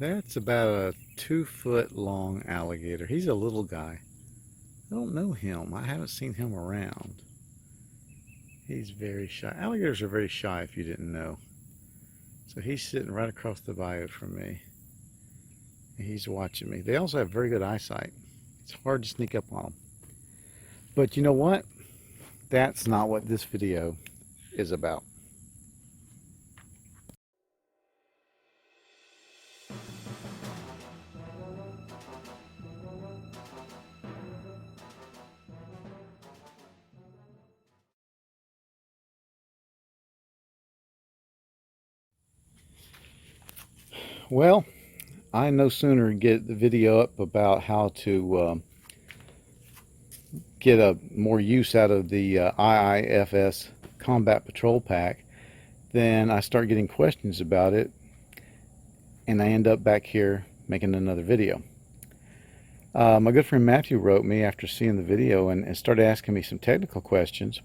That's about a 2 foot long alligator. He's a little guy. I don't know him. I haven't seen him around. He's very shy. Alligators are very shy if you didn't know. So he's sitting right across the bayou from me. And he's watching me. They also have very good eyesight. It's hard to sneak up on them. But you know what? That's not what this video is about. Well, I no sooner get the video up about how to get a more use out of the Iifs Combat Patrol Pack, then I start getting questions about it, and I end up back here making another video. My good friend Matthew wrote me after seeing the video and started asking me some technical questions.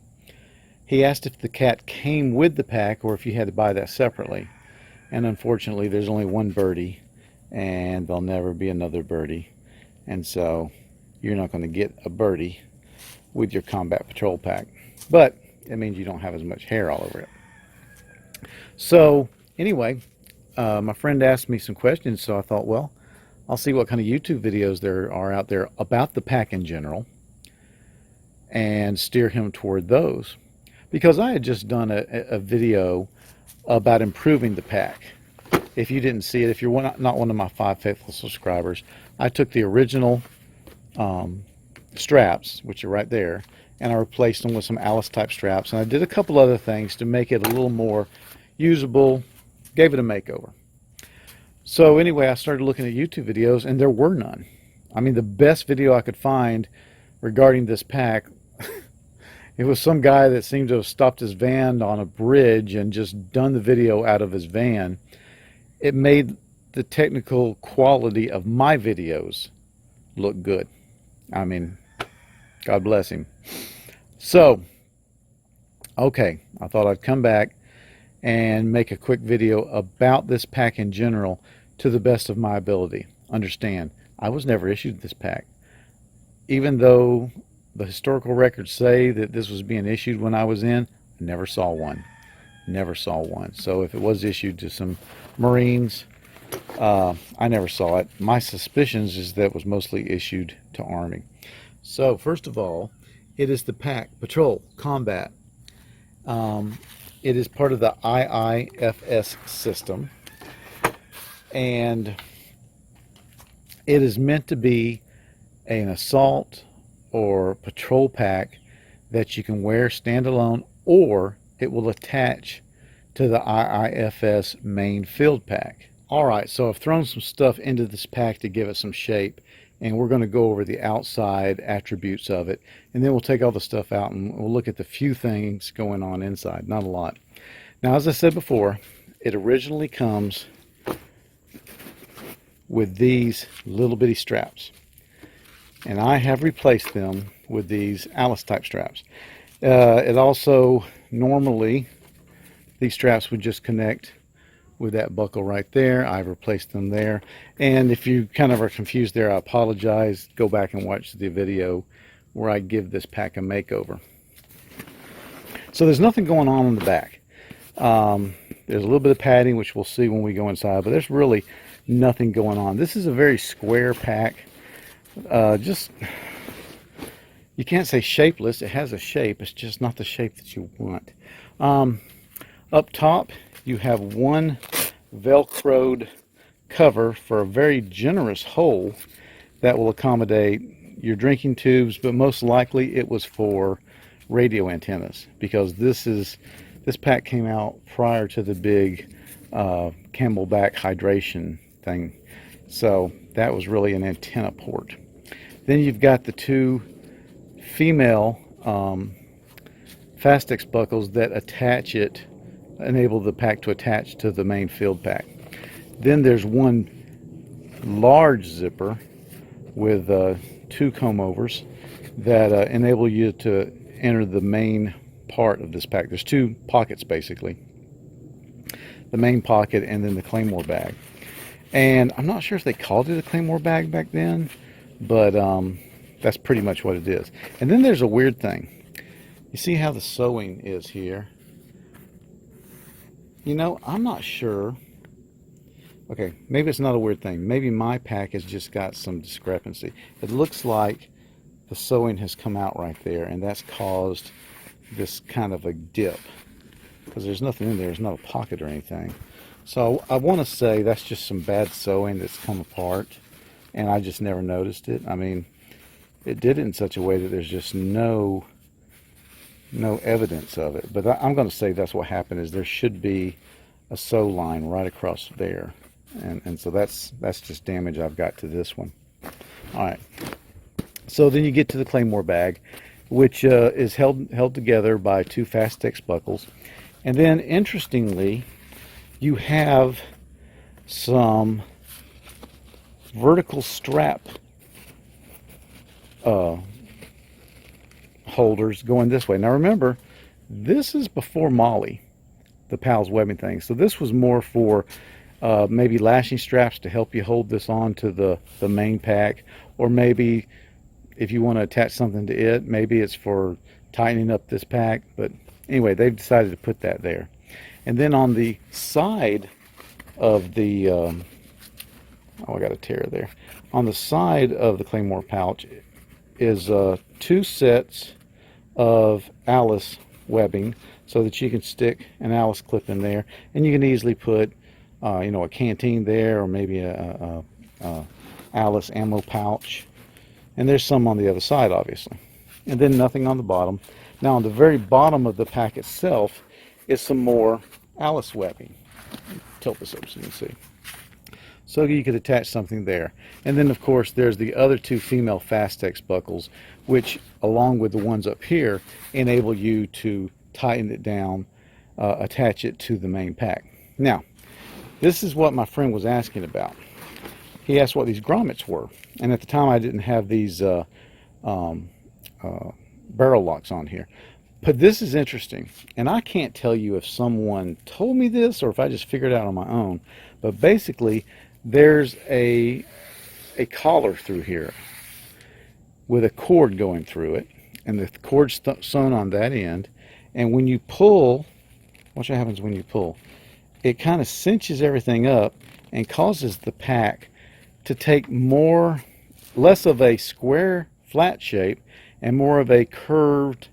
He asked if the cat came with the pack or if you had to buy that separately. And unfortunately, there's only one birdie, and there'll never be another birdie. And so you're not going to get a birdie with your Combat Patrol Pack. But it means you don't have as much hair all over it. So anyway, my friend asked me some questions, so I thought, well, I'll see what kind of YouTube videos there are out there about the pack in general and steer him toward those. Because I had just done a video about improving the pack. If you didn't see it, if you're not one of my 5 faithful subscribers, I took the original straps, which are right there, and I replaced them with some Alice type straps, and I did a couple other things to make it a little more usable, gave it a makeover. So anyway, I started looking at YouTube videos, and there were none. I mean, the best video I could find regarding this pack, it was some guy that seemed to have stopped his van on a bridge and just done the video out of his van. It made the technical quality of my videos look good. I mean, God bless him. So, okay, I thought I'd come back and make a quick video about this pack in general to the best of my ability. Understand, I was never issued this pack. Even though the historical records say that this was being issued when I was in, I never saw one. Never saw one. So if it was issued to some Marines, I never saw it. My suspicions is that it was mostly issued to Army. So first of all, it is the Pack Patrol Combat. It is part of the Iifs system, and it is meant to be an assault or patrol pack that you can wear standalone, or it will attach to the Iifs main field pack. Alright, so I've thrown some stuff into this pack to give it some shape, and we're going to go over the outside attributes of it, and then we'll take all the stuff out and we'll look at the few things going on inside, not a lot. Now, as I said before, it originally comes with these little bitty straps, and I have replaced them with these Alice type straps. It also, normally, these straps would just connect with that buckle right there. I've replaced them there. And if you kind of are confused there, I apologize. Go back and watch the video where I give this pack a makeover. So there's nothing going on the back. There's a little bit of padding, which we'll see when we go inside, but there's really nothing going on. This is a very square pack. Just, you can't say shapeless. It has a shape. It's just not the shape that you want. Up top, you have one velcroed cover for a very generous hole that will accommodate your drinking tubes, but most likely it was for radio antennas, because this pack came out prior to the big Camelback hydration thing, so that was really an antenna port. Then you've got the two female Fastex buckles that enable the pack to attach to the main field pack. Then there's one large zipper with 2 comb overs that enable you to enter the main part of this pack. There's 2 pockets basically, the main pocket and then the Claymore bag. And I'm not sure if they called it a Claymore bag back then, but that's pretty much what it is. And then there's a weird thing. You see how the sewing is here? You know, I'm not sure. Okay, maybe it's not a weird thing. Maybe my pack has just got some discrepancy. It looks like the sewing has come out right there, and that's caused this kind of a dip. Because there's nothing in there, there's not a pocket or anything. So I want to say that's just some bad sewing that's come apart, and I just never noticed it. I mean, it did it in such a way that there's just no evidence of it. But I'm going to say that's what happened, is there should be a sew line right across there. And so that's just damage I've got to this one. All right. So then you get to the Claymore bag, which is held together by two Fastex buckles. And then, interestingly, you have some vertical strap holders going this way. Now remember, this is before Molly, the Pals webbing thing. So this was more for maybe lashing straps to help you hold this on to the main pack, or maybe if you want to attach something to it, maybe it's for tightening up this pack. But anyway, they've decided to put that there. And then on the side of the oh, I got a tear there. On the side of the Claymore pouch is two sets of Alice webbing, so that you can stick an Alice clip in there, and you can easily put you know, a canteen there, or maybe a Alice ammo pouch. And there's some on the other side, obviously. And then nothing on the bottom. Now on the very bottom of the pack itself is some more Alice webbing. Tilt this up so you can see. So you could attach something there. And then of course there's the other two female Fastex buckles, which along with the ones up here enable you to tighten it down, attach it to the main pack. Now, this is what my friend was asking about. He asked what these grommets were, and at the time I didn't have these barrel locks on here. But this is interesting, and I can't tell you if someone told me this or if I just figured it out on my own, but basically there's a collar through here with a cord going through it, and the cord's sewn on that end, and when you pull, watch what happens when you pull. It kind of cinches everything up and causes the pack to take less of a square flat shape and more of a curved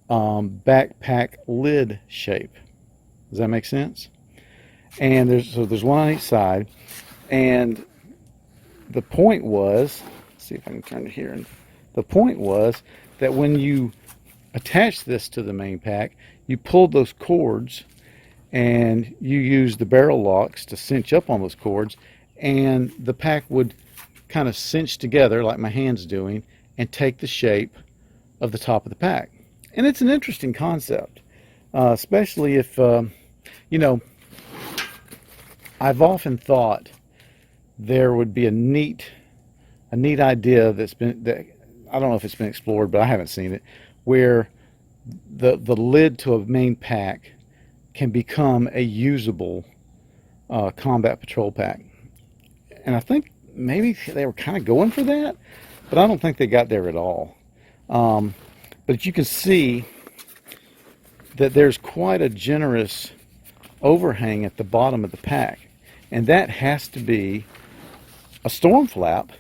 backpack lid shape. Does that make sense? And there's one on each side, and the point was, let's see if I can turn it here. The point was that when you attach this to the main pack, you pulled those cords and you use the barrel locks to cinch up on those cords, and the pack would kind of cinch together like my hand's doing and take the shape of the top of the pack. And it's an interesting concept, especially if you know, I've often thought there would be a neat idea that I don't know if it's been explored, but I haven't seen it, where the lid to a main pack can become a usable combat patrol pack. And I think maybe they were kind of going for that, but I don't think they got there at all. But you can see that there's quite a generous overhang at the bottom of the pack, and that has to be a storm flap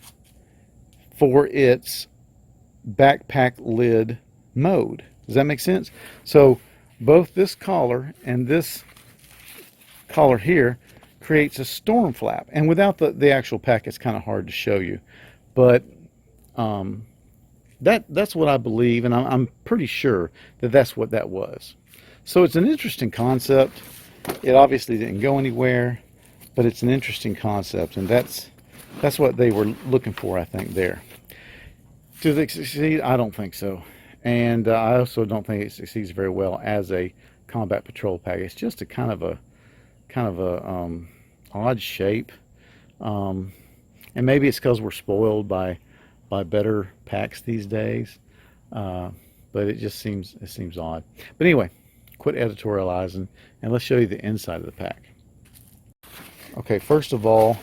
for its backpack lid mode. Does that make sense? So both this collar and this collar here creates a storm flap, and without the actual pack it's kind of hard to show you, but that's what I believe, and I'm pretty sure that that's what that was. So it's an interesting concept. It obviously didn't go anywhere, but it's an interesting concept, and that's what they were looking for, I think, there. Do they succeed? I don't think so. And I also don't think it succeeds very well as a combat patrol pack. It's just a kind of a odd shape, and maybe it's because we're spoiled by better packs these days, but it seems odd. But anyway, quit editorializing, and let's show you the inside of the pack. Okay, first of all,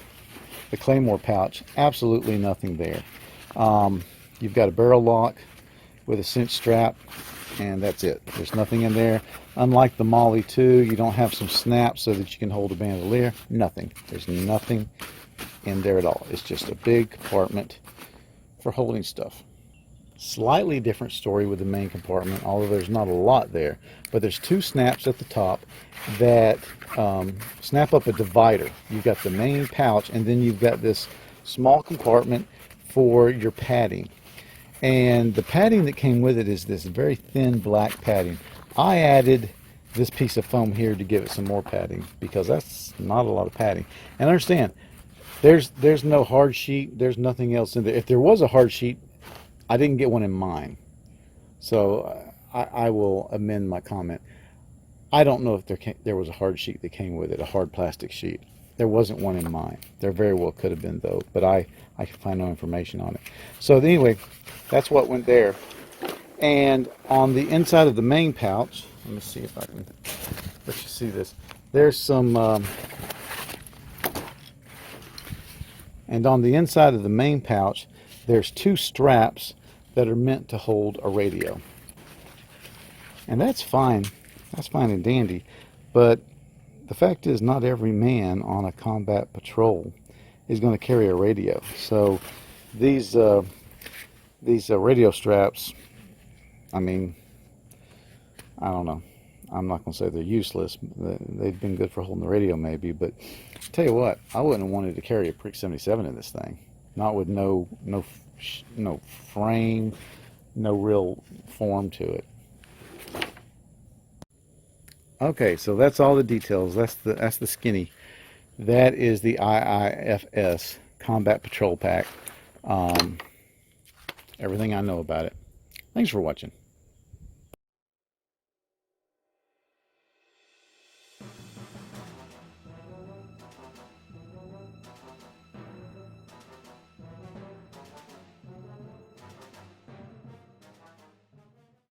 the Claymore pouch, absolutely nothing there. You've got a barrel lock with a cinch strap, and that's it. There's nothing in there. Unlike the Molly 2, you don't have some snaps so that you can hold a bandolier. Nothing. There's nothing in there at all. It's just a big compartment for holding stuff. Slightly different story with the main compartment, although there's not a lot there. But there's two snaps at the top that snap up a divider. You've got the main pouch, and then you've got this small compartment for your padding. And the padding that came with it is this very thin black padding. I added this piece of foam here to give it some more padding because that's not a lot of padding. And understand, there's no hard sheet. There's nothing else in there. If there was a hard sheet, I didn't get one in mine. So I will amend my comment. I don't know if there was a hard sheet that came with it, a hard plastic sheet. There wasn't one in mine. There very well could have been, though, but I could find no information on it. So anyway, that's what went there. And on the inside of the main pouch, let me see if I can let you see this. There's some, and on the inside of the main pouch, there's two straps that are meant to hold a radio. And that's fine. That's fine and dandy. But the fact is, not every man on a combat patrol is going to carry a radio. So these radio straps, I mean, I don't know. I'm not going to say they're useless. They've been good for holding the radio maybe, but tell you what, I wouldn't have wanted to carry a Prick 77 in this thing. Not with no frame, no real form to it. Okay, so that's all the details. That's the skinny. That is the Iifs Combat Patrol Pack. Everything I know about it. Thanks for watching.